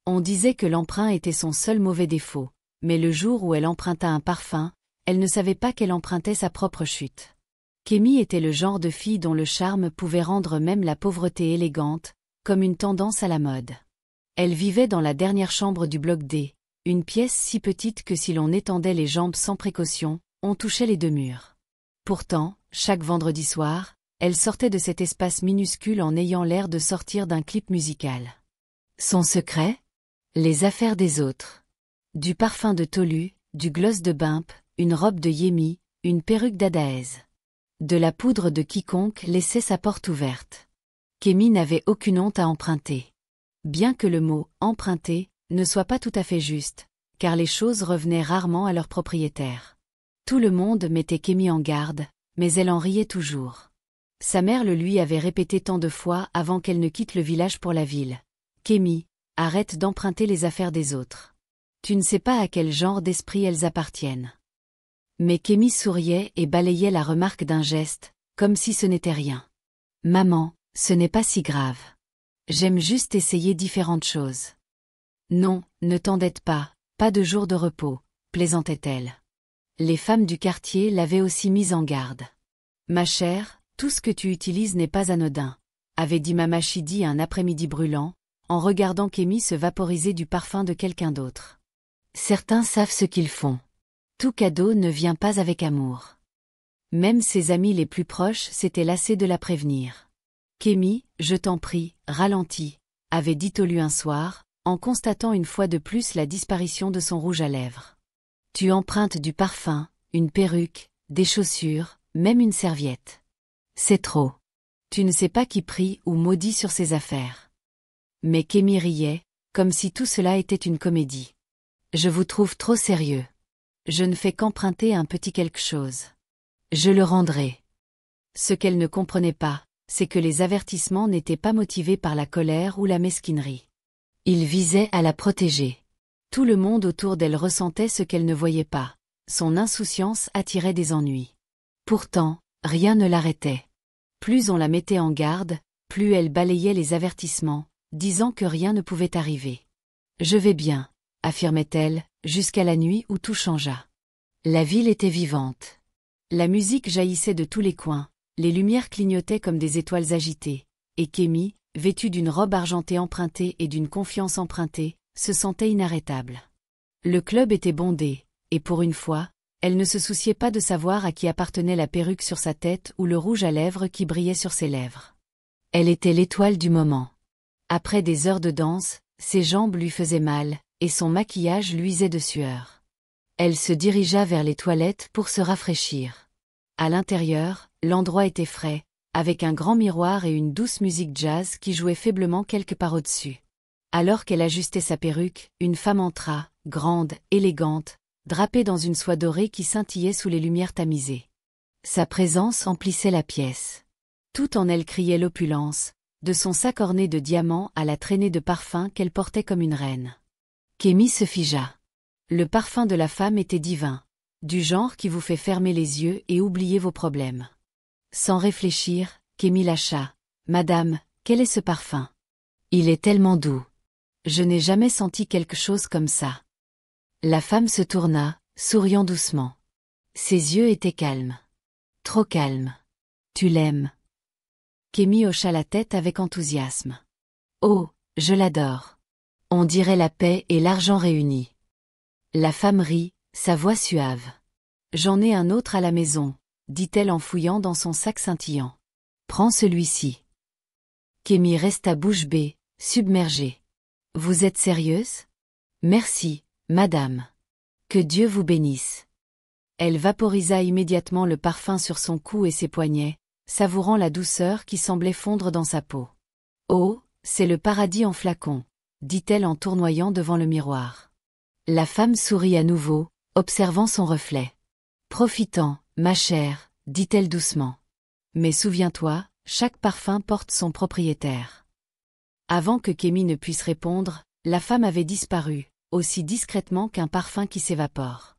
On disait que l'emprunt était son seul mauvais défaut, mais le jour où elle emprunta un parfum, elle ne savait pas qu'elle empruntait sa propre chute. Kémy était le genre de fille dont le charme pouvait rendre même la pauvreté élégante, comme une tendance à la mode. Elle vivait dans la dernière chambre du bloc D, une pièce si petite que si l'on étendait les jambes sans précaution, on touchait les deux murs. Pourtant, chaque vendredi soir, elle sortait de cet espace minuscule en ayant l'air de sortir d'un clip musical. Son secret ? Les affaires des autres. Du parfum de Tolu, du gloss de Bimp, une robe de Yemi, une perruque d'Adaez. De la poudre de quiconque laissait sa porte ouverte. Kémy n'avait aucune honte à emprunter. Bien que le mot « emprunter » ne soit pas tout à fait juste, car les choses revenaient rarement à leur propriétaire. Tout le monde mettait Kémy en garde, mais elle en riait toujours. Sa mère le lui avait répété tant de fois avant qu'elle ne quitte le village pour la ville. « Kémy, arrête d'emprunter les affaires des autres. Tu ne sais pas à quel genre d'esprit elles appartiennent. » Mais Kémy souriait et balayait la remarque d'un geste, comme si ce n'était rien. « Maman, ce n'est pas si grave. J'aime juste essayer différentes choses. » « Non, ne t'endette pas, pas de jour de repos, » plaisantait-elle. Les femmes du quartier l'avaient aussi mise en garde. « Ma chère, tout ce que tu utilises n'est pas anodin », avait dit Mama Chidi un après-midi brûlant, en regardant Kémy se vaporiser du parfum de quelqu'un d'autre. Certains savent ce qu'ils font. Tout cadeau ne vient pas avec amour. Même ses amis les plus proches s'étaient lassés de la prévenir. « Kémy, je t'en prie, ralentis », avait dit Tolu un soir, en constatant une fois de plus la disparition de son rouge à lèvres. « Tu empruntes du parfum, une perruque, des chaussures, même une serviette. C'est trop. Tu ne sais pas qui prie ou maudit sur ces affaires. » Mais Kémy riait, comme si tout cela était une comédie. « Je vous trouve trop sérieux. Je ne fais qu'emprunter un petit quelque chose. Je le rendrai. » Ce qu'elle ne comprenait pas, c'est que les avertissements n'étaient pas motivés par la colère ou la mesquinerie. Ils visaient à la protéger. Tout le monde autour d'elle ressentait ce qu'elle ne voyait pas. Son insouciance attirait des ennuis. Pourtant, rien ne l'arrêtait. Plus on la mettait en garde, plus elle balayait les avertissements, disant que rien ne pouvait arriver. « Je vais bien », affirmait-elle, jusqu'à la nuit où tout changea. La ville était vivante. La musique jaillissait de tous les coins, les lumières clignotaient comme des étoiles agitées, et Kémy, vêtue d'une robe argentée empruntée et d'une confiance empruntée, se sentait inarrêtable. Le club était bondé, et pour une fois, elle ne se souciait pas de savoir à qui appartenait la perruque sur sa tête ou le rouge à lèvres qui brillait sur ses lèvres. Elle était l'étoile du moment. Après des heures de danse, ses jambes lui faisaient mal, et son maquillage luisait de sueur. Elle se dirigea vers les toilettes pour se rafraîchir. À l'intérieur, l'endroit était frais, avec un grand miroir et une douce musique jazz qui jouait faiblement quelque part au-dessus. Alors qu'elle ajustait sa perruque, une femme entra, grande, élégante, drapée dans une soie dorée qui scintillait sous les lumières tamisées. Sa présence emplissait la pièce. Tout en elle criait l'opulence, de son sac orné de diamants à la traînée de parfums qu'elle portait comme une reine. Kémy se figea. Le parfum de la femme était divin, du genre qui vous fait fermer les yeux et oublier vos problèmes. Sans réfléchir, Kémy lâcha. « Madame, quel est ce parfum ? Il est tellement doux. Je n'ai jamais senti quelque chose comme ça. » La femme se tourna, souriant doucement. Ses yeux étaient calmes. Trop calmes. « Tu l'aimes ?» Kémy hocha la tête avec enthousiasme. « Oh, je l'adore. On dirait la paix et l'argent réunis. » La femme rit, sa voix suave. « J'en ai un autre à la maison, » dit-elle en fouillant dans son sac scintillant. « Prends celui-ci. » Kémy resta bouche bée, submergée. « Vous êtes sérieuse ? Merci, madame. Que Dieu vous bénisse. » Elle vaporisa immédiatement le parfum sur son cou et ses poignets, savourant la douceur qui semblait fondre dans sa peau. « Oh, c'est le paradis en flacon, » dit-elle en tournoyant devant le miroir. La femme sourit à nouveau, observant son reflet. « Profitant, ma chère, » dit-elle doucement. « Mais souviens-toi, chaque parfum porte son propriétaire. » Avant que Kémy ne puisse répondre, la femme avait disparu, aussi discrètement qu'un parfum qui s'évapore.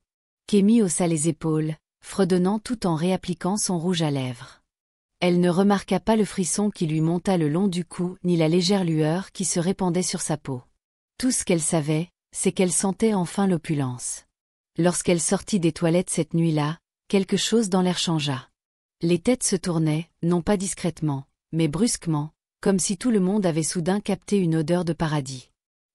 Kémy haussa les épaules, fredonnant tout en réappliquant son rouge à lèvres. Elle ne remarqua pas le frisson qui lui monta le long du cou ni la légère lueur qui se répandait sur sa peau. Tout ce qu'elle savait, c'est qu'elle sentait enfin l'opulence. Lorsqu'elle sortit des toilettes cette nuit-là, quelque chose dans l'air changea. Les têtes se tournaient, non pas discrètement, mais brusquement, comme si tout le monde avait soudain capté une odeur de paradis.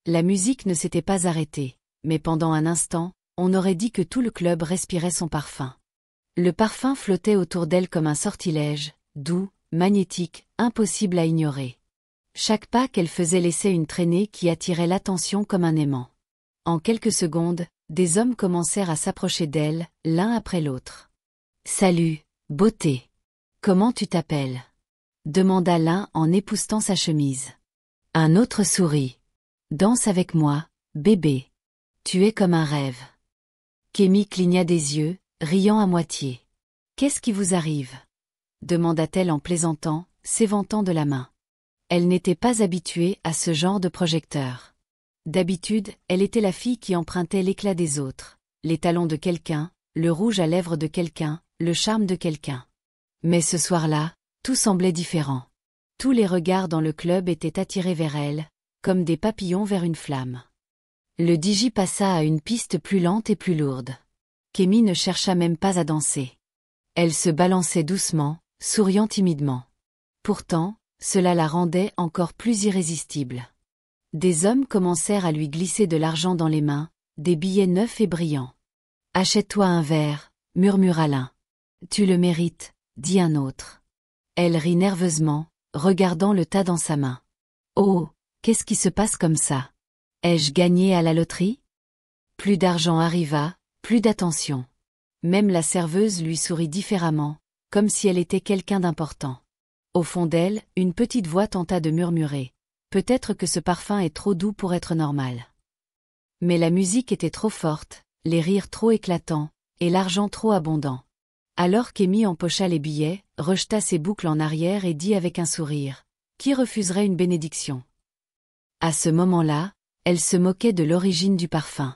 La musique ne s'était pas arrêtée, mais pendant un instant, on aurait dit que tout le club respirait son parfum. Le parfum flottait autour d'elle comme un sortilège, doux, magnétique, impossible à ignorer. Chaque pas qu'elle faisait laissait une traînée qui attirait l'attention comme un aimant. En quelques secondes, des hommes commencèrent à s'approcher d'elle, l'un après l'autre. « Salut, beauté. Comment tu t'appelles » demanda l'un en époussetant sa chemise. Un autre sourit. « Danse avec moi, bébé. Tu es comme un rêve. » Kémy cligna des yeux, riant à moitié. « Qu'est-ce qui vous arrive » demanda-t-elle en plaisantant, s'éventant de la main. Elle n'était pas habituée à ce genre de projecteur. D'habitude, elle était la fille qui empruntait l'éclat des autres, les talons de quelqu'un, le rouge à lèvres de quelqu'un, le charme de quelqu'un. Mais ce soir-là, tout semblait différent. Tous les regards dans le club étaient attirés vers elle, comme des papillons vers une flamme. Le DJ passa à une piste plus lente et plus lourde. Kémy ne chercha même pas à danser. Elle se balançait doucement, souriant timidement. Pourtant, cela la rendait encore plus irrésistible. Des hommes commencèrent à lui glisser de l'argent dans les mains, des billets neufs et brillants. « Achète-toi un verre » murmura l'un. « Tu le mérites » dit un autre. Elle rit nerveusement, regardant le tas dans sa main. « Oh, qu'est-ce qui se passe comme ça ? Ai-je gagné à la loterie ?» Plus d'argent arriva, plus d'attention. Même la serveuse lui sourit différemment, comme si elle était quelqu'un d'important. Au fond d'elle, une petite voix tenta de murmurer. Peut-être que ce parfum est trop doux pour être normal. Mais la musique était trop forte, les rires trop éclatants, et l'argent trop abondant. Alors Kémy empocha les billets, rejeta ses boucles en arrière et dit avec un sourire. Qui refuserait une bénédiction ? À ce moment-là, elle se moquait de l'origine du parfum.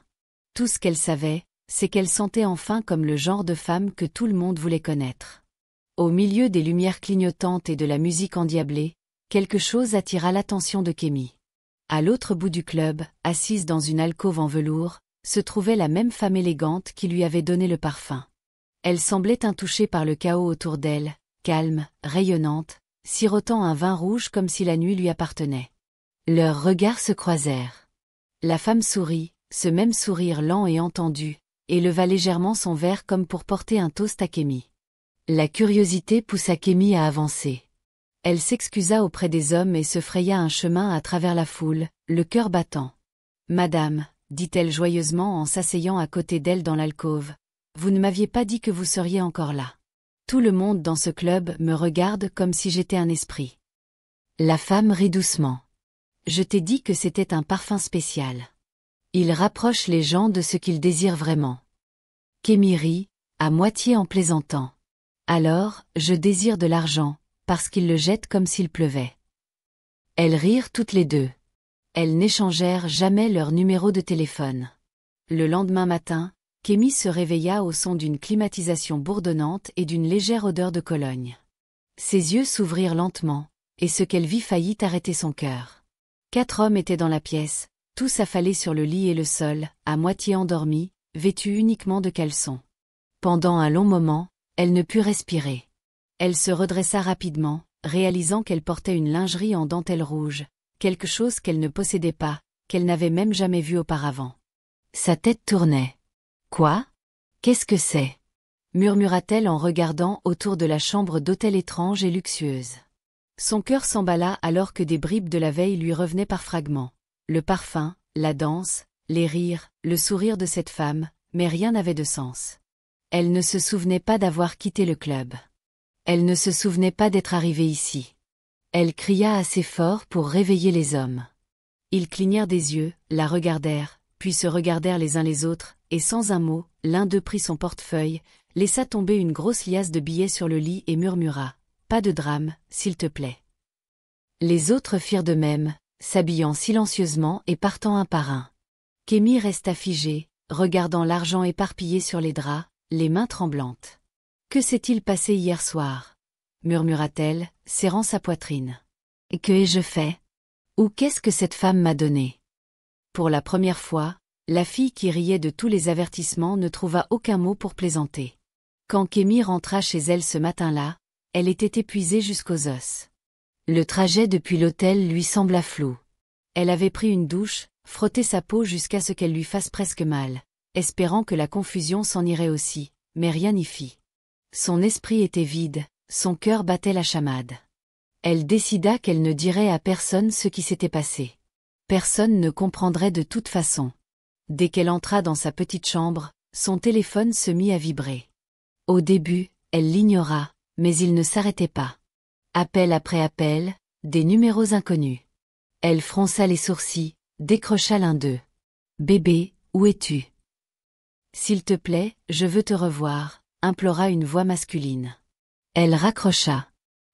Tout ce qu'elle savait, c'est qu'elle sentait enfin comme le genre de femme que tout le monde voulait connaître. Au milieu des lumières clignotantes et de la musique endiablée, quelque chose attira l'attention de Kémy. À l'autre bout du club, assise dans une alcôve en velours, se trouvait la même femme élégante qui lui avait donné le parfum. Elle semblait intouchée par le chaos autour d'elle, calme, rayonnante, sirotant un vin rouge comme si la nuit lui appartenait. Leurs regards se croisèrent. La femme sourit, ce même sourire lent et entendu, et leva légèrement son verre comme pour porter un toast à Kémy. La curiosité poussa Kémy à avancer. Elle s'excusa auprès des hommes et se fraya un chemin à travers la foule, le cœur battant. « Madame » dit-elle joyeusement en s'asseyant à côté d'elle dans l'alcôve, « vous ne m'aviez pas dit que vous seriez encore là. Tout le monde dans ce club me regarde comme si j'étais un esprit. » La femme rit doucement. « Je t'ai dit que c'était un parfum spécial. Il rapproche les gens de ce qu'ils désirent vraiment. » Kémy rit, à moitié en plaisantant. « Alors, je désire de l'argent, parce qu'il le jette comme s'il pleuvait. » Elles rirent toutes les deux. Elles n'échangèrent jamais leur numéro de téléphone. Le lendemain matin, Kémy se réveilla au son d'une climatisation bourdonnante et d'une légère odeur de Cologne. Ses yeux s'ouvrirent lentement, et ce qu'elle vit faillit arrêter son cœur. 4 hommes étaient dans la pièce, tous affalés sur le lit et le sol, à moitié endormis, vêtus uniquement de caleçons. Pendant un long moment, elle ne put respirer. Elle se redressa rapidement, réalisant qu'elle portait une lingerie en dentelle rouge, quelque chose qu'elle ne possédait pas, qu'elle n'avait même jamais vu auparavant. Sa tête tournait. « Quoi ? Qu'est-ce que c'est » murmura-t-elle en regardant autour de la chambre d'hôtel étrange et luxueuse. Son cœur s'emballa alors que des bribes de la veille lui revenaient par fragments. Le parfum, la danse, les rires, le sourire de cette femme, mais rien n'avait de sens. Elle ne se souvenait pas d'avoir quitté le club. Elle ne se souvenait pas d'être arrivée ici. Elle cria assez fort pour réveiller les hommes. Ils clignèrent des yeux, la regardèrent, puis se regardèrent les uns les autres, et sans un mot, l'un d'eux prit son portefeuille, laissa tomber une grosse liasse de billets sur le lit et murmura « Pas de drame, s'il te plaît. » Les autres firent de même, s'habillant silencieusement et partant un par un. Kémy resta figée, regardant l'argent éparpillé sur les draps, les mains tremblantes. « Que s'est-il passé hier soir » murmura-t-elle, serrant sa poitrine. « Et que ai-je fait ? Ou qu'est-ce que cette femme m'a donné ? Pour la première fois, la fille qui riait de tous les avertissements ne trouva aucun mot pour plaisanter. Quand Kémy rentra chez elle ce matin-là, elle était épuisée jusqu'aux os. Le trajet depuis l'hôtel lui sembla flou. Elle avait pris une douche, frotté sa peau jusqu'à ce qu'elle lui fasse presque mal, espérant que la confusion s'en irait aussi, mais rien n'y fit. Son esprit était vide, son cœur battait la chamade. Elle décida qu'elle ne dirait à personne ce qui s'était passé. Personne ne comprendrait de toute façon. Dès qu'elle entra dans sa petite chambre, son téléphone se mit à vibrer. Au début, elle l'ignora, mais il ne s'arrêtait pas. Appel après appel, des numéros inconnus. Elle fronça les sourcils, décrocha l'un d'eux. « Bébé, où es-tu ? » « S'il te plaît, je veux te revoir », implora une voix masculine. Elle raccrocha.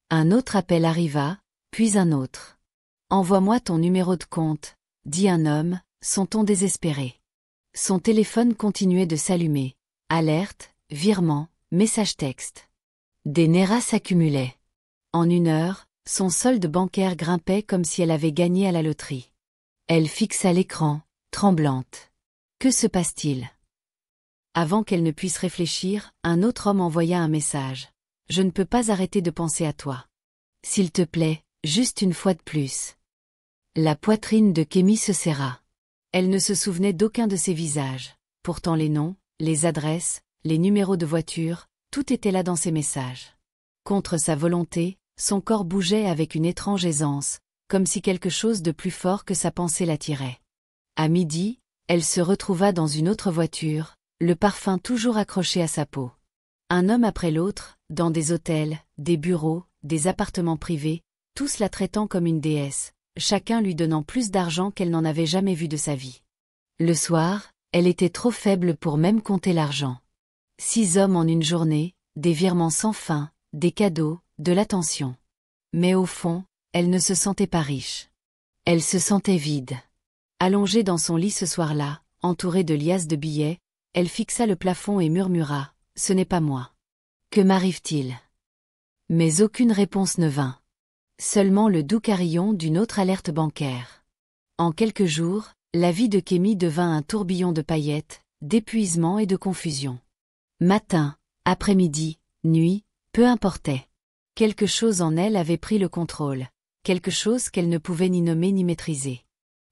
Un autre appel arriva, puis un autre. « Envoie-moi ton numéro de compte », dit un homme, son ton désespéré. Son téléphone continuait de s'allumer. Alerte, virement, message texte. Des NERA s'accumulaient. En 1 heure, son solde bancaire grimpait comme si elle avait gagné à la loterie. Elle fixa l'écran, tremblante. Que se passe-t-il ? Avant qu'elle ne puisse réfléchir, un autre homme envoya un message. « Je ne peux pas arrêter de penser à toi. S'il te plaît, juste une fois de plus. » La poitrine de Kémy se serra. Elle ne se souvenait d'aucun de ces visages. Pourtant les noms, les adresses, les numéros de voiture, tout était là dans ces messages. Contre sa volonté, son corps bougeait avec une étrange aisance, comme si quelque chose de plus fort que sa pensée l'attirait. À midi, elle se retrouva dans une autre voiture, le parfum toujours accroché à sa peau. Un homme après l'autre, dans des hôtels, des bureaux, des appartements privés, tous la traitant comme une déesse, chacun lui donnant plus d'argent qu'elle n'en avait jamais vu de sa vie. Le soir, elle était trop faible pour même compter l'argent. 6 hommes en une journée, des virements sans fin, des cadeaux, de l'attention. Mais au fond, elle ne se sentait pas riche. Elle se sentait vide. Allongée dans son lit ce soir-là, entourée de liasses de billets, elle fixa le plafond et murmura « Ce n'est pas moi. Que m'arrive-t-il » Mais aucune réponse ne vint. Seulement le doux carillon d'une autre alerte bancaire. En quelques jours, la vie de Kémy devint un tourbillon de paillettes, d'épuisement et de confusion. Matin, après-midi, nuit, peu importait. Quelque chose en elle avait pris le contrôle, quelque chose qu'elle ne pouvait ni nommer ni maîtriser.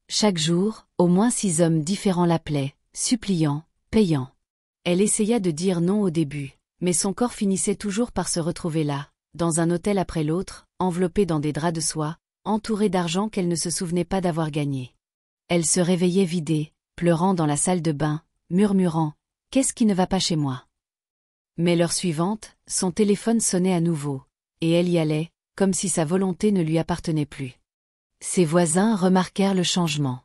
Chaque jour, au moins 6 hommes différents l'appelaient, suppliant, payant. Elle essaya de dire non au début, mais son corps finissait toujours par se retrouver là, dans un hôtel après l'autre, enveloppée dans des draps de soie, entourée d'argent qu'elle ne se souvenait pas d'avoir gagné. Elle se réveillait vidée, pleurant dans la salle de bain, murmurant « Qu'est-ce qui ne va pas chez moi ?» Mais l'heure suivante, son téléphone sonnait à nouveau, et elle y allait, comme si sa volonté ne lui appartenait plus. Ses voisins remarquèrent le changement.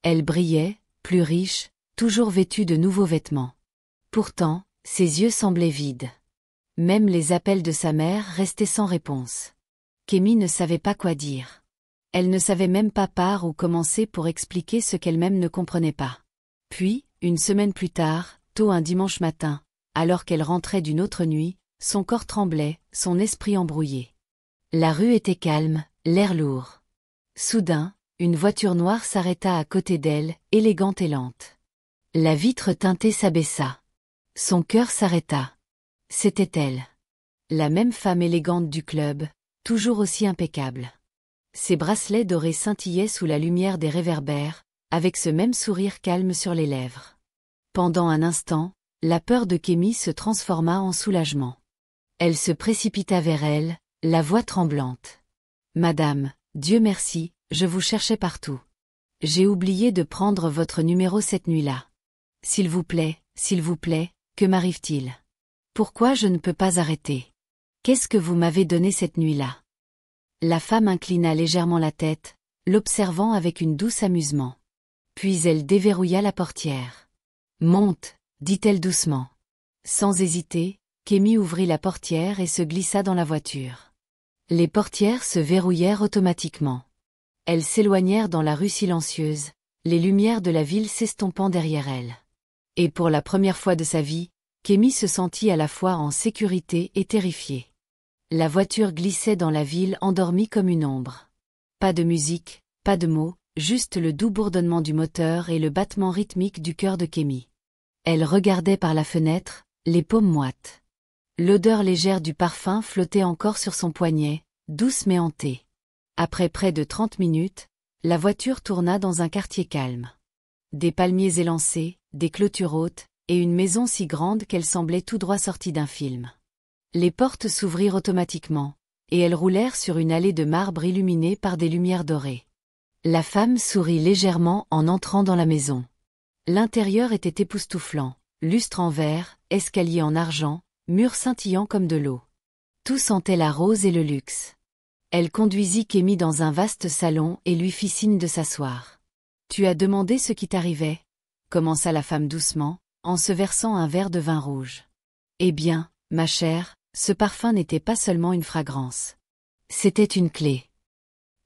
Elle brillait, plus riche, toujours vêtue de nouveaux vêtements. Pourtant, ses yeux semblaient vides. Même les appels de sa mère restaient sans réponse. Kémy ne savait pas quoi dire. Elle ne savait même pas par où commencer pour expliquer ce qu'elle-même ne comprenait pas. Puis, une semaine plus tard, tôt un dimanche matin, alors qu'elle rentrait d'une autre nuit, son corps tremblait, son esprit embrouillé. La rue était calme, l'air lourd. Soudain, une voiture noire s'arrêta à côté d'elle, élégante et lente. La vitre teintée s'abaissa. Son cœur s'arrêta. C'était elle. La même femme élégante du club, toujours aussi impeccable. Ses bracelets dorés scintillaient sous la lumière des réverbères, avec ce même sourire calme sur les lèvres. Pendant un instant, la peur de Kémy se transforma en soulagement. Elle se précipita vers elle, la voix tremblante. « Madame, Dieu merci, je vous cherchais partout. J'ai oublié de prendre votre numéro cette nuit-là. S'il vous plaît, que m'arrive-t-il ? Pourquoi je ne peux pas arrêter ? Qu'est-ce que vous m'avez donné cette nuit-là » La femme inclina légèrement la tête, l'observant avec une douce amusement. Puis elle déverrouilla la portière. « Monte » dit-elle doucement. Sans hésiter, Kémy ouvrit la portière et se glissa dans la voiture. Les portières se verrouillèrent automatiquement. Elles s'éloignèrent dans la rue silencieuse, les lumières de la ville s'estompant derrière elle. Et pour la première fois de sa vie, Kémy se sentit à la fois en sécurité et terrifiée. La voiture glissait dans la ville endormie comme une ombre. Pas de musique, pas de mots, juste le doux bourdonnement du moteur et le battement rythmique du cœur de Kémy. Elle regardait par la fenêtre, les paumes moites. L'odeur légère du parfum flottait encore sur son poignet, douce mais hantée. Après près de 30 minutes, la voiture tourna dans un quartier calme. Des palmiers élancés, des clôtures hautes, et une maison si grande qu'elle semblait tout droit sortie d'un film. Les portes s'ouvrirent automatiquement, et elles roulèrent sur une allée de marbre illuminée par des lumières dorées. La femme sourit légèrement en entrant dans la maison. L'intérieur était époustouflant, lustre en verre, escalier en argent, murs scintillants comme de l'eau. Tout sentait la rose et le luxe. Elle conduisit Kémy dans un vaste salon et lui fit signe de s'asseoir. « Tu as demandé ce qui t'arrivait » commença la femme doucement, en se versant un verre de vin rouge. « Eh bien, ma chère, ce parfum n'était pas seulement une fragrance. C'était une clé. »«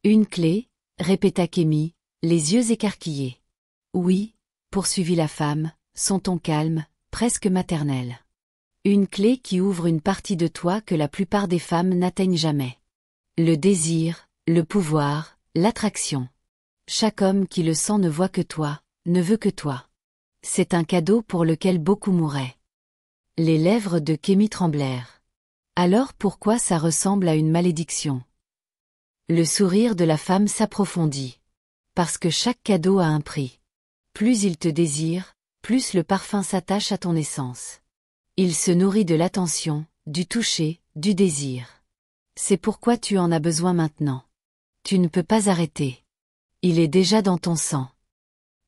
Une clé ?» répéta Kémy, les yeux écarquillés. « Oui, » poursuivit la femme, son ton calme, presque maternel. « Une clé qui ouvre une partie de toi que la plupart des femmes n'atteignent jamais. Le désir, le pouvoir, l'attraction. Chaque homme qui le sent ne voit que toi, ne veut que toi. C'est un cadeau pour lequel beaucoup mourraient. » Les lèvres de Kémy tremblèrent. Alors pourquoi ça ressemble à une malédiction? Le sourire de la femme s'approfondit. Parce que chaque cadeau a un prix. Plus il te désire, plus le parfum s'attache à ton essence. Il se nourrit de l'attention, du toucher, du désir. C'est pourquoi tu en as besoin maintenant. Tu ne peux pas arrêter. Il est déjà dans ton sang.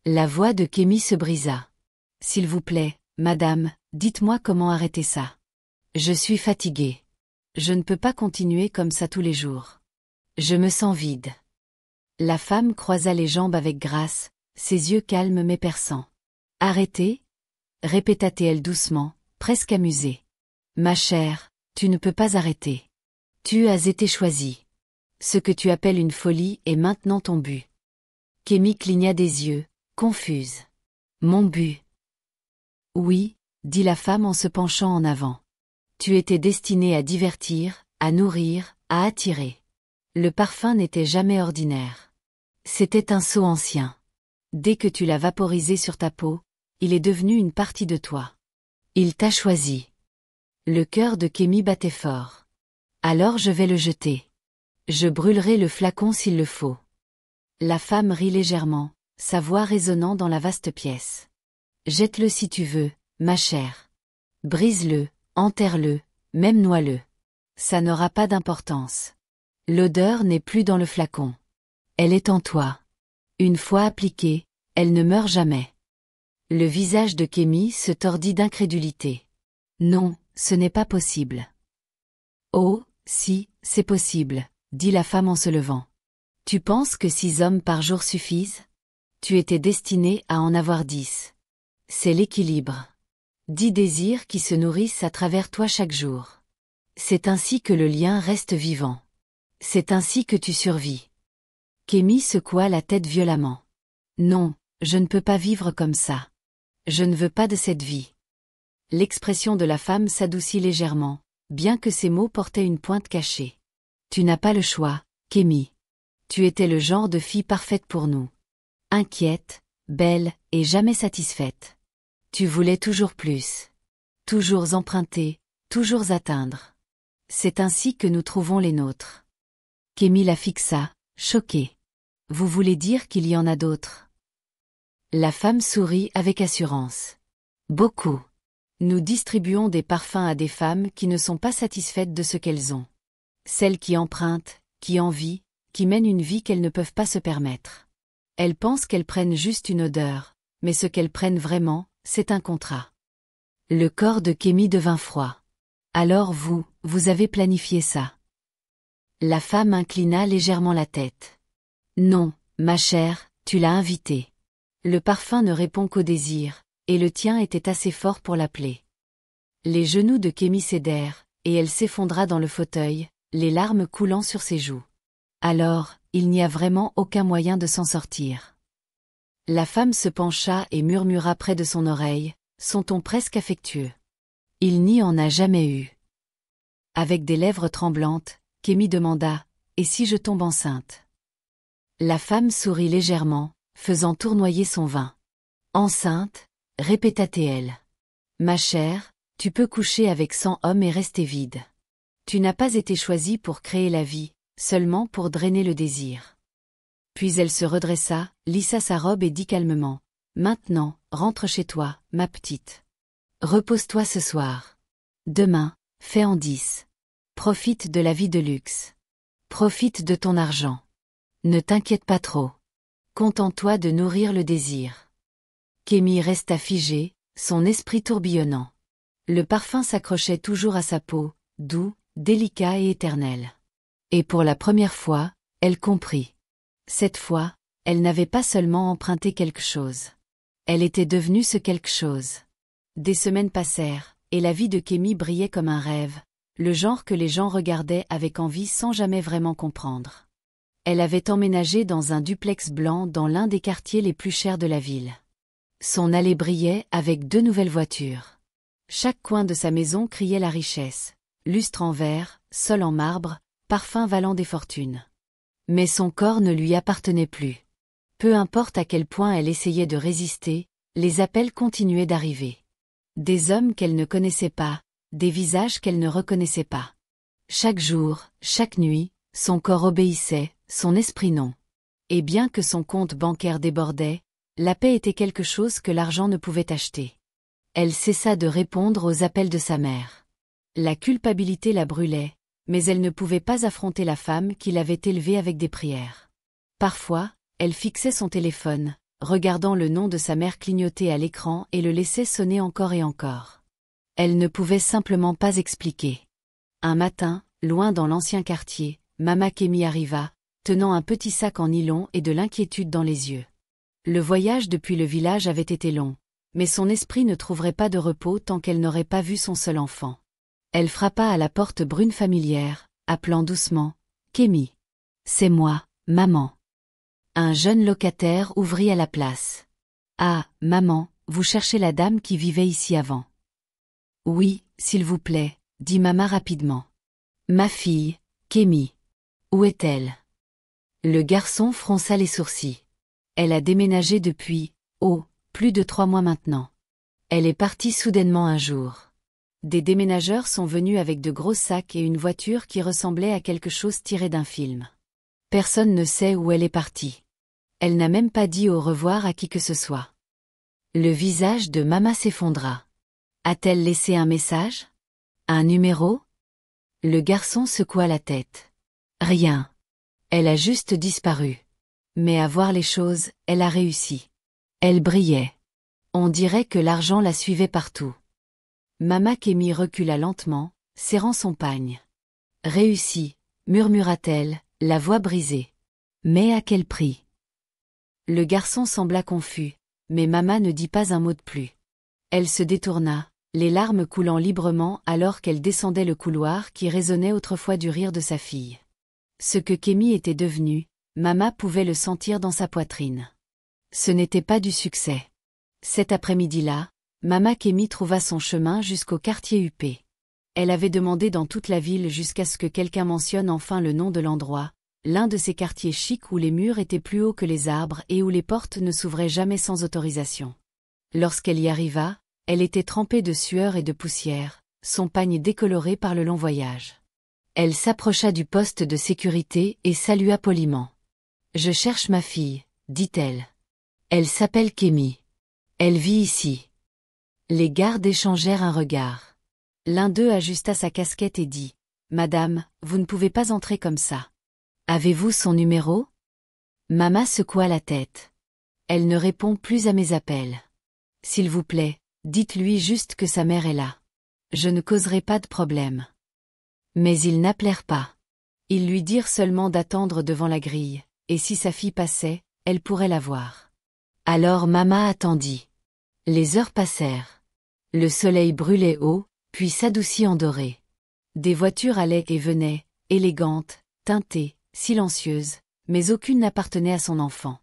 La voix de Kémy se brisa. « S'il vous plaît, madame, dites-moi comment arrêter ça. Je suis fatiguée. Je ne peux pas continuer comme ça tous les jours. Je me sens vide. » La femme croisa les jambes avec grâce, ses yeux calmes mais perçants. « Arrêter » répéta-t-elle doucement, presque amusée. « Ma chère, tu ne peux pas arrêter. Tu as été choisie. Ce que tu appelles une folie est maintenant ton but. » Kémy cligna des yeux, confuse. « Mon but ?» ?»« Oui, » dit la femme en se penchant en avant. « Tu étais destinée à divertir, à nourrir, à attirer. Le parfum n'était jamais ordinaire. C'était un sceau ancien. Dès que tu l'as vaporisé sur ta peau, il est devenu une partie de toi. Il t'a choisi. » Le cœur de Kémy battait fort. « Alors je vais le jeter. Je brûlerai le flacon s'il le faut. » La femme rit légèrement, sa voix résonnant dans la vaste pièce. « Jette-le si tu veux, ma chère. Brise-le, enterre-le, même noie-le. Ça n'aura pas d'importance. L'odeur n'est plus dans le flacon. Elle est en toi. Une fois appliquée, elle ne meurt jamais. » Le visage de Kémy se tordit d'incrédulité. « Non, ce n'est pas possible. »« Oh, si, c'est possible, » dit la femme en se levant. « Tu penses que 6 hommes par jour suffisent? Tu étais destiné à en avoir 10. C'est l'équilibre. 10 désirs qui se nourrissent à travers toi chaque jour. C'est ainsi que le lien reste vivant. C'est ainsi que tu survis. » Kémy secoua la tête violemment. « Non, je ne peux pas vivre comme ça. Je ne veux pas de cette vie. » L'expression de la femme s'adoucit légèrement, bien que ses mots portaient une pointe cachée. « Tu n'as pas le choix, Kémy. Tu étais le genre de fille parfaite pour nous. Inquiète, belle et jamais satisfaite. Tu voulais toujours plus. Toujours emprunter, toujours atteindre. C'est ainsi que nous trouvons les nôtres. » Kémy la fixa, choquée. « Vous voulez dire qu'il y en a d'autres? » La femme sourit avec assurance. « Beaucoup. Nous distribuons des parfums à des femmes qui ne sont pas satisfaites de ce qu'elles ont. Celles qui empruntent, qui envient, qui mènent une vie qu'elles ne peuvent pas se permettre. Elles pensent qu'elles prennent juste une odeur, mais ce qu'elles prennent vraiment, c'est un contrat. » Le corps de Kémy devint froid. « Alors vous avez planifié ça? » La femme inclina légèrement la tête. « Non, ma chère, tu l'as invité. Le parfum ne répond qu'au désir, et le tien était assez fort pour l'appeler. » Les genoux de Kémy cédèrent, et elle s'effondra dans le fauteuil, les larmes coulant sur ses joues. « Alors, il n'y a vraiment aucun moyen de s'en sortir. » La femme se pencha et murmura près de son oreille, son ton presque affectueux. « Il n'y en a jamais eu. » Avec des lèvres tremblantes, Kémy demanda « Et si je tombe enceinte? » La femme sourit légèrement, faisant tournoyer son vin. Enceinte, répéta-t-elle. Ma chère, tu peux coucher avec 100 hommes et rester vide. Tu n'as pas été choisie pour créer la vie, seulement pour drainer le désir. Puis elle se redressa, lissa sa robe et dit calmement. Maintenant, rentre chez toi, ma petite. Repose-toi ce soir. Demain, fais en 10. Profite de la vie de luxe. Profite de ton argent. Ne t'inquiète pas trop. Contente-toi de nourrir le désir. Kémy resta figée, son esprit tourbillonnant. Le parfum s'accrochait toujours à sa peau, doux, délicat et éternel. Et pour la première fois, elle comprit. Cette fois, elle n'avait pas seulement emprunté quelque chose. Elle était devenue ce quelque chose. Des semaines passèrent, et la vie de Kémy brillait comme un rêve, le genre que les gens regardaient avec envie sans jamais vraiment comprendre. Elle avait emménagé dans un duplex blanc dans l'un des quartiers les plus chers de la ville. Son allée brillait avec 2 nouvelles voitures. Chaque coin de sa maison criait la richesse, lustre en verre, sol en marbre, parfum valant des fortunes. Mais son corps ne lui appartenait plus. Peu importe à quel point elle essayait de résister, les appels continuaient d'arriver. Des hommes qu'elle ne connaissait pas, des visages qu'elle ne reconnaissait pas. Chaque jour, chaque nuit, son corps obéissait, son esprit non. Et bien que son compte bancaire débordait, la paix était quelque chose que l'argent ne pouvait acheter. Elle cessa de répondre aux appels de sa mère. La culpabilité la brûlait, mais elle ne pouvait pas affronter la femme qui l'avait élevée avec des prières. Parfois, elle fixait son téléphone, regardant le nom de sa mère clignoter à l'écran et le laissait sonner encore et encore. Elle ne pouvait simplement pas expliquer. Un matin, loin dans l'ancien quartier, Mama Kémy arriva, tenant un petit sac en nylon et de l'inquiétude dans les yeux. Le voyage depuis le village avait été long, mais son esprit ne trouverait pas de repos tant qu'elle n'aurait pas vu son seul enfant. Elle frappa à la porte brune familière, appelant doucement « Kémy. C'est moi, maman. » Un jeune locataire ouvrit à la place. « Ah, maman, vous cherchez la dame qui vivait ici avant. »« Oui, s'il vous plaît, » dit Mama rapidement. « Ma fille, Kémy. Où est-elle » Le garçon fronça les sourcils. Elle a déménagé depuis, plus de 3 mois maintenant. Elle est partie soudainement un jour. Des déménageurs sont venus avec de gros sacs et une voiture qui ressemblait à quelque chose tiré d'un film. Personne ne sait où elle est partie. Elle n'a même pas dit au revoir à qui que ce soit. Le visage de Mama s'effondra. A-t-elle laissé un message? Un numéro? Le garçon secoua la tête. Rien. Elle a juste disparu. Mais à voir les choses, elle a réussi. Elle brillait. On dirait que l'argent la suivait partout. Mama Kémy recula lentement, serrant son pagne. Réussi, murmura-t-elle, la voix brisée. Mais à quel prix? Le garçon sembla confus, mais Mama ne dit pas un mot de plus. Elle se détourna, les larmes coulant librement alors qu'elle descendait le couloir qui résonnait autrefois du rire de sa fille. Ce que Kémy était devenue, Mama pouvait le sentir dans sa poitrine. Ce n'était pas du succès. Cet après-midi-là, Mama Kémy trouva son chemin jusqu'au quartier huppé. Elle avait demandé dans toute la ville jusqu'à ce que quelqu'un mentionne enfin le nom de l'endroit, l'un de ces quartiers chics où les murs étaient plus hauts que les arbres et où les portes ne s'ouvraient jamais sans autorisation. Lorsqu'elle y arriva, elle était trempée de sueur et de poussière, son pagne décoloré par le long voyage. Elle s'approcha du poste de sécurité et salua poliment. « Je cherche ma fille, » dit-elle. « Elle s'appelle Kémy. Elle vit ici. » Les gardes échangèrent un regard. L'un d'eux ajusta sa casquette et dit « Madame, vous ne pouvez pas entrer comme ça. Avez-vous son numéro ?» Mama secoua la tête. « Elle ne répond plus à mes appels. S'il vous plaît, dites-lui juste que sa mère est là. Je ne causerai pas de problème. » Mais ils n'appelèrent pas. Ils lui dirent seulement d'attendre devant la grille, et si sa fille passait, elle pourrait la voir. Alors Mama attendit. Les heures passèrent. Le soleil brûlait haut, puis s'adoucit en doré. Des voitures allaient et venaient, élégantes, teintées, silencieuses, mais aucune n'appartenait à son enfant.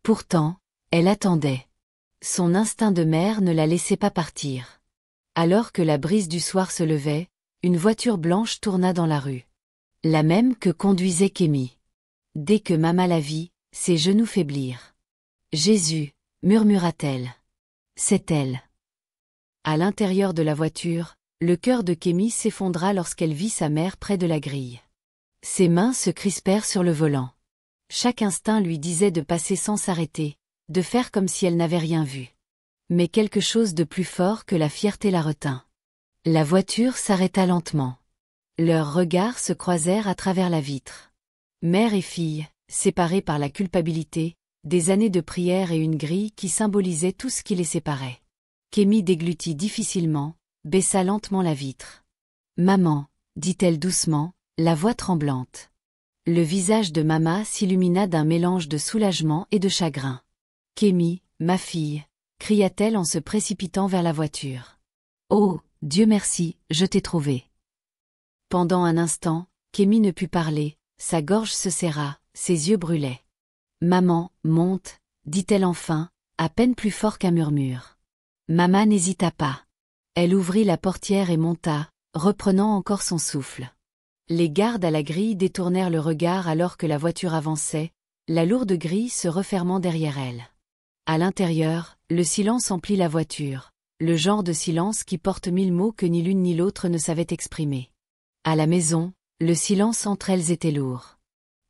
Pourtant, elle attendait. Son instinct de mère ne la laissait pas partir. Alors que la brise du soir se levait, une voiture blanche tourna dans la rue. La même que conduisait Kémy. Dès que Mama la vit, ses genoux faiblirent. Jésus, murmura-t-elle. C'est elle. À l'intérieur de la voiture, le cœur de Kémy s'effondra lorsqu'elle vit sa mère près de la grille. Ses mains se crispèrent sur le volant. Chaque instinct lui disait de passer sans s'arrêter, de faire comme si elle n'avait rien vu. Mais quelque chose de plus fort que la fierté la retint. La voiture s'arrêta lentement. Leurs regards se croisèrent à travers la vitre. Mère et fille, séparées par la culpabilité, des années de prière et une grille qui symbolisaient tout ce qui les séparait. Kémy déglutit difficilement, baissa lentement la vitre. « Maman », dit-elle doucement, la voix tremblante. Le visage de Mama s'illumina d'un mélange de soulagement et de chagrin. « Kémy, ma fille », cria-t-elle en se précipitant vers la voiture. « Oh, Dieu merci, je t'ai trouvé. » Pendant un instant, Kémy ne put parler, sa gorge se serra, ses yeux brûlaient. « Maman, monte », dit-elle enfin, à peine plus fort qu'un murmure. Mama n'hésita pas. Elle ouvrit la portière et monta, reprenant encore son souffle. Les gardes à la grille détournèrent le regard alors que la voiture avançait, la lourde grille se refermant derrière elle. À l'intérieur, le silence emplit la voiture, le genre de silence qui porte 1000 mots que ni l'une ni l'autre ne savait exprimer. À la maison, le silence entre elles était lourd.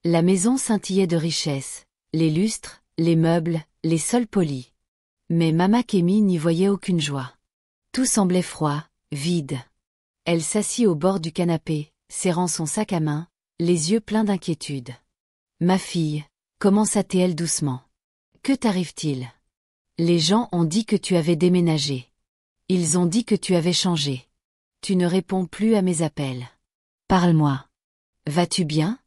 La maison scintillait de richesse, les lustres, les meubles, les sols polis. Mais Mama Kémy n'y voyait aucune joie. Tout semblait froid, vide. Elle s'assit au bord du canapé, serrant son sac à main, les yeux pleins d'inquiétude. « Ma fille », commença-t-elle doucement. « Que t'arrive-t-il ? Les gens ont dit que tu avais déménagé. Ils ont dit que tu avais changé. Tu ne réponds plus à mes appels. Parle-moi. Vas-tu bien ?»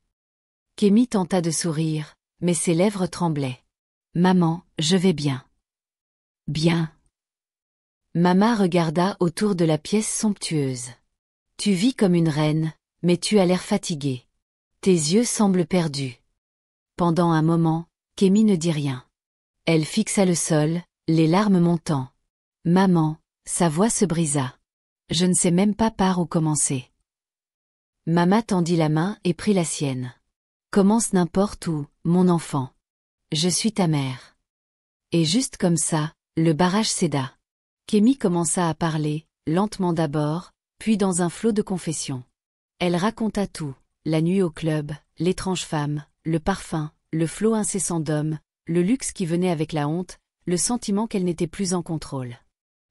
Kémy tenta de sourire, mais ses lèvres tremblaient. « Maman, je vais bien. » « Bien. » Mama regarda autour de la pièce somptueuse. « Tu vis comme une reine, mais tu as l'air fatiguée. Tes yeux semblent perdus. » Pendant un moment, Kémy ne dit rien. Elle fixa le sol, les larmes montant. « Maman », sa voix se brisa. « Je ne sais même pas par où commencer. » Mama tendit la main et prit la sienne. « Commence n'importe où, mon enfant. Je suis ta mère. » Et juste comme ça, le barrage céda. Kémy commença à parler, lentement d'abord, puis dans un flot de confessions. Elle raconta tout, la nuit au club, l'étrange femme, le parfum, le flot incessant d'hommes, le luxe qui venait avec la honte, le sentiment qu'elle n'était plus en contrôle.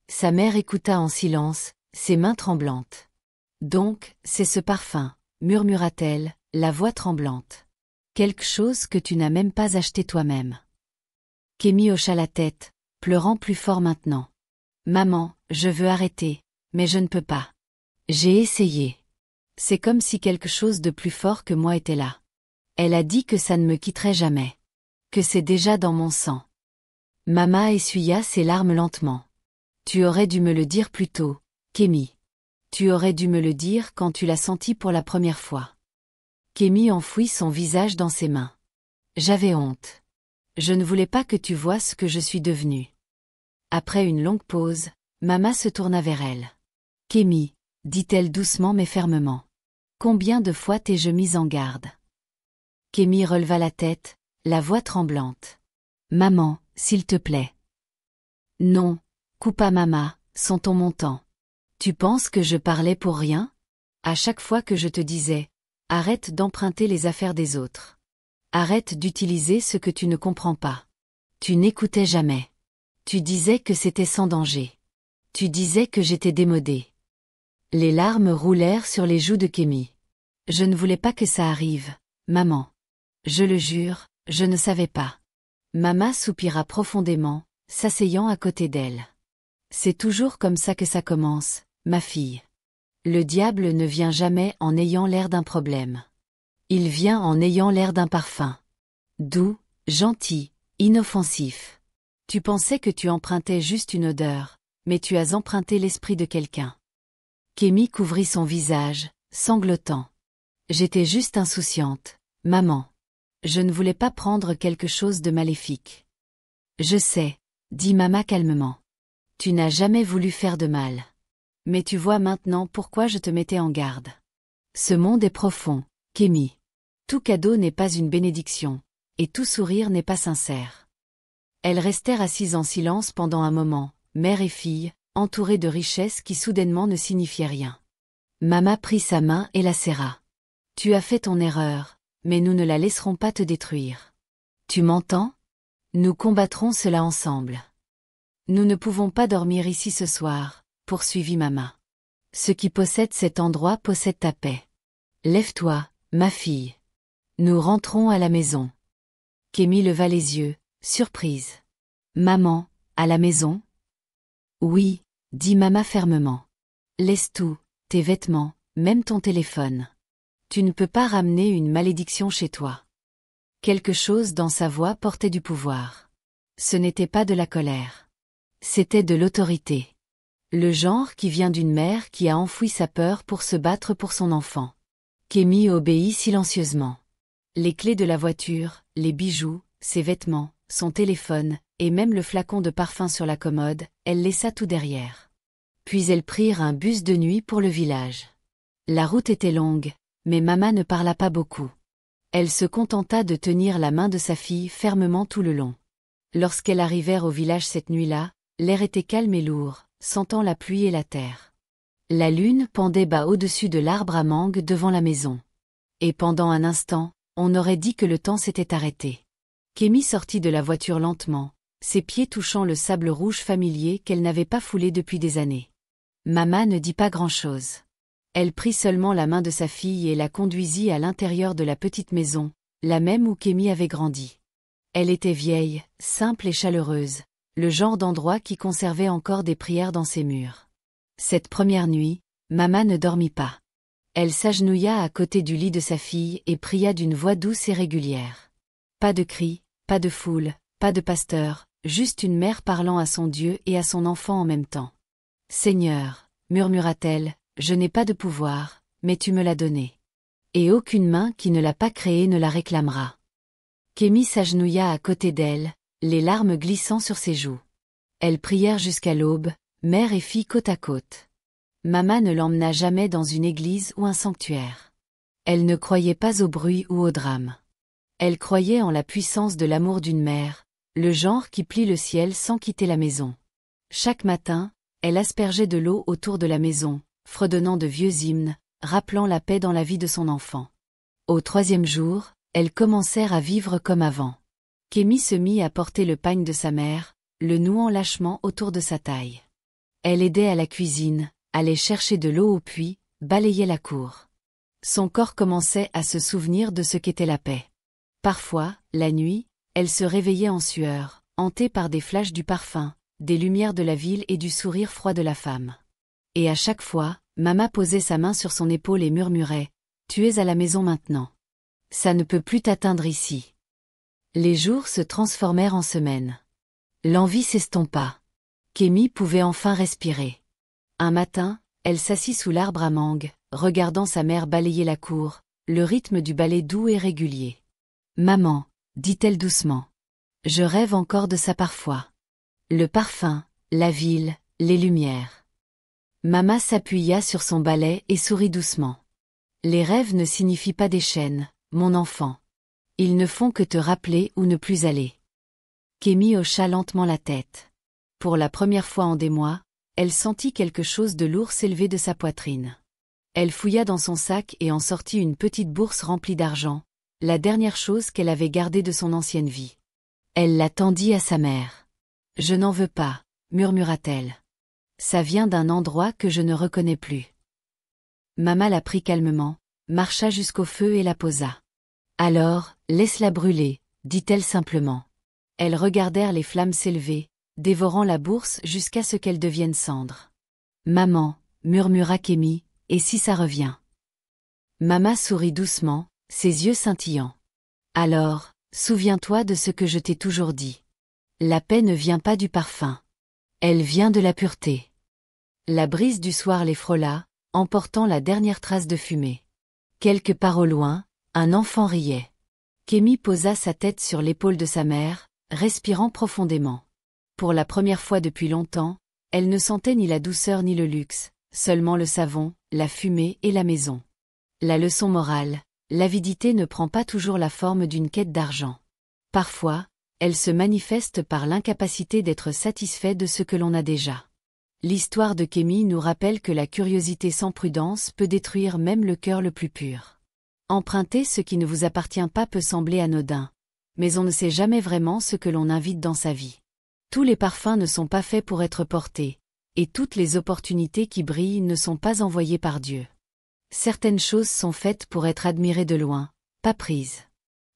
Sa mère écouta en silence, ses mains tremblantes. « Donc, c'est ce parfum, » murmura-t-elle, la voix tremblante. « Quelque chose que tu n'as même pas acheté toi-même. » Kémy hocha la tête, pleurant plus fort maintenant. « Maman, je veux arrêter, mais je ne peux pas. J'ai essayé. C'est comme si quelque chose de plus fort que moi était là. Elle a dit que ça ne me quitterait jamais. Que c'est déjà dans mon sang. » Mama essuya ses larmes lentement. « Tu aurais dû me le dire plus tôt, Kémy. Tu aurais dû me le dire quand tu l'as senti pour la première fois. » Kémy enfouit son visage dans ses mains. « J'avais honte. Je ne voulais pas que tu vois ce que je suis devenue. » Après une longue pause, Mama se tourna vers elle. « Kémy, » dit-elle doucement mais fermement. « Combien de fois t'ai-je mise en garde ?» Kémy releva la tête, la voix tremblante. « Maman, s'il te plaît. »« Non, » coupa Mama, son ton montant. « Tu penses que je parlais pour rien ? À chaque fois que je te disais, arrête d'emprunter les affaires des autres. Arrête d'utiliser ce que tu ne comprends pas. Tu n'écoutais jamais. Tu disais que c'était sans danger. Tu disais que j'étais démodée. » Les larmes roulèrent sur les joues de Kémy. « Je ne voulais pas que ça arrive, maman. Je le jure, je ne savais pas. » Mama soupira profondément, s'asseyant à côté d'elle. « C'est toujours comme ça que ça commence, ma fille. Le diable ne vient jamais en ayant l'air d'un problème. Il vient en ayant l'air d'un parfum. Doux, gentil, inoffensif. Tu pensais que tu empruntais juste une odeur, mais tu as emprunté l'esprit de quelqu'un. » Kémy couvrit son visage, sanglotant. « J'étais juste insouciante, maman. Je ne voulais pas prendre quelque chose de maléfique. »« Je sais, » dit Mama calmement. « Tu n'as jamais voulu faire de mal. Mais tu vois maintenant pourquoi je te mettais en garde. Ce monde est profond, Kémy. Tout cadeau n'est pas une bénédiction, et tout sourire n'est pas sincère. Elles restèrent assises en silence pendant un moment, mère et fille, entourées de richesses qui soudainement ne signifiaient rien. Maman prit sa main et la serra. « Tu as fait ton erreur, mais nous ne la laisserons pas te détruire. Tu m'entends? Nous combattrons cela ensemble. Nous ne pouvons pas dormir ici ce soir, poursuivit maman. Ce qui possède cet endroit possède ta paix. Lève-toi, ma fille. Nous rentrons à la maison. » Kémy leva les yeux, surprise. « Maman, à la maison? » « Oui, » dit maman fermement. « Laisse tout, tes vêtements, même ton téléphone. Tu ne peux pas ramener une malédiction chez toi. » Quelque chose dans sa voix portait du pouvoir. Ce n'était pas de la colère. C'était de l'autorité. Le genre qui vient d'une mère qui a enfoui sa peur pour se battre pour son enfant. Kémy obéit silencieusement. Les clés de la voiture, les bijoux, ses vêtements, son téléphone, et même le flacon de parfum sur la commode, elle laissa tout derrière. Puis elles prirent un bus de nuit pour le village. La route était longue, mais maman ne parla pas beaucoup. Elle se contenta de tenir la main de sa fille fermement tout le long. Lorsqu'elles arrivèrent au village cette nuit-là, l'air était calme et lourd, sentant la pluie et la terre. La lune pendait bas au-dessus de l'arbre à mangue devant la maison. Et pendant un instant, on aurait dit que le temps s'était arrêté. Kémy sortit de la voiture lentement, ses pieds touchant le sable rouge familier qu'elle n'avait pas foulé depuis des années. Maman ne dit pas grand-chose. Elle prit seulement la main de sa fille et la conduisit à l'intérieur de la petite maison, la même où Kémy avait grandi. Elle était vieille, simple et chaleureuse, le genre d'endroit qui conservait encore des prières dans ses murs. Cette première nuit, maman ne dormit pas. Elle s'agenouilla à côté du lit de sa fille et pria d'une voix douce et régulière. Pas de cris, pas de foule, pas de pasteur, juste une mère parlant à son Dieu et à son enfant en même temps. « Seigneur, » murmura-t-elle, « je n'ai pas de pouvoir, mais tu me l'as donné. Et aucune main qui ne l'a pas créé ne la réclamera. » Kémy s'agenouilla à côté d'elle, les larmes glissant sur ses joues. Elles prièrent jusqu'à l'aube, mère et fille côte à côte. Maman ne l'emmena jamais dans une église ou un sanctuaire. Elle ne croyait pas au bruit ou au drame. Elle croyait en la puissance de l'amour d'une mère, le genre qui plie le ciel sans quitter la maison. Chaque matin, elle aspergeait de l'eau autour de la maison, fredonnant de vieux hymnes, rappelant la paix dans la vie de son enfant. Au troisième jour, elles commencèrent à vivre comme avant. Kémy se mit à porter le pagne de sa mère, le nouant lâchement autour de sa taille. Elle aidait à la cuisine, allait chercher de l'eau au puits, balayait la cour. Son corps commençait à se souvenir de ce qu'était la paix. Parfois, la nuit, elle se réveillait en sueur, hantée par des flashs du parfum, des lumières de la ville et du sourire froid de la femme. Et à chaque fois, maman posait sa main sur son épaule et murmurait « Tu es à la maison maintenant. Ça ne peut plus t'atteindre ici. » Les jours se transformèrent en semaines. L'envie s'estompa. Kémy pouvait enfin respirer. Un matin, elle s'assit sous l'arbre à mangue, regardant sa mère balayer la cour, le rythme du balai doux et régulier. « Maman, » dit-elle doucement. « Je rêve encore de ça parfois. Le parfum, la ville, les lumières. » Maman s'appuya sur son balai et sourit doucement. « Les rêves ne signifient pas des chaînes, mon enfant. Ils ne font que te rappeler où ne plus aller. » Kémy hocha lentement la tête. Pour la première fois en des mois, elle sentit quelque chose de lourd s'élever de sa poitrine. Elle fouilla dans son sac et en sortit une petite bourse remplie d'argent, la dernière chose qu'elle avait gardée de son ancienne vie. Elle la tendit à sa mère. « Je n'en veux pas, » murmura-t-elle. « Ça vient d'un endroit que je ne reconnais plus. » Maman la prit calmement, marcha jusqu'au feu et la posa. « Alors, laisse-la brûler, » dit-elle simplement. Elles regardèrent les flammes s'élever, dévorant la bourse jusqu'à ce qu'elle devienne cendre. « Maman, » murmura Kémy, « et si ça revient ?» Maman sourit doucement, ses yeux scintillants. « Alors, souviens-toi de ce que je t'ai toujours dit. La paix ne vient pas du parfum. Elle vient de la pureté. » La brise du soir les frôla, emportant la dernière trace de fumée. Quelque part au loin, un enfant riait. Kémy posa sa tête sur l'épaule de sa mère, respirant profondément. Pour la première fois depuis longtemps, elle ne sentait ni la douceur ni le luxe, seulement le savon, la fumée et la maison. La leçon morale, l'avidité ne prend pas toujours la forme d'une quête d'argent. Parfois, elle se manifeste par l'incapacité d'être satisfait de ce que l'on a déjà. L'histoire de Kémy nous rappelle que la curiosité sans prudence peut détruire même le cœur le plus pur. Emprunter ce qui ne vous appartient pas peut sembler anodin, mais on ne sait jamais vraiment ce que l'on invite dans sa vie. Tous les parfums ne sont pas faits pour être portés, et toutes les opportunités qui brillent ne sont pas envoyées par Dieu. Certaines choses sont faites pour être admirées de loin, pas prises.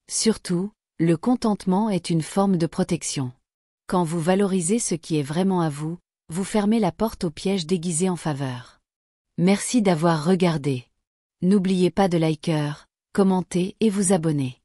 Surtout, le contentement est une forme de protection. Quand vous valorisez ce qui est vraiment à vous, vous fermez la porte aux pièges déguisés en faveur. Merci d'avoir regardé. N'oubliez pas de liker, commenter et vous abonner.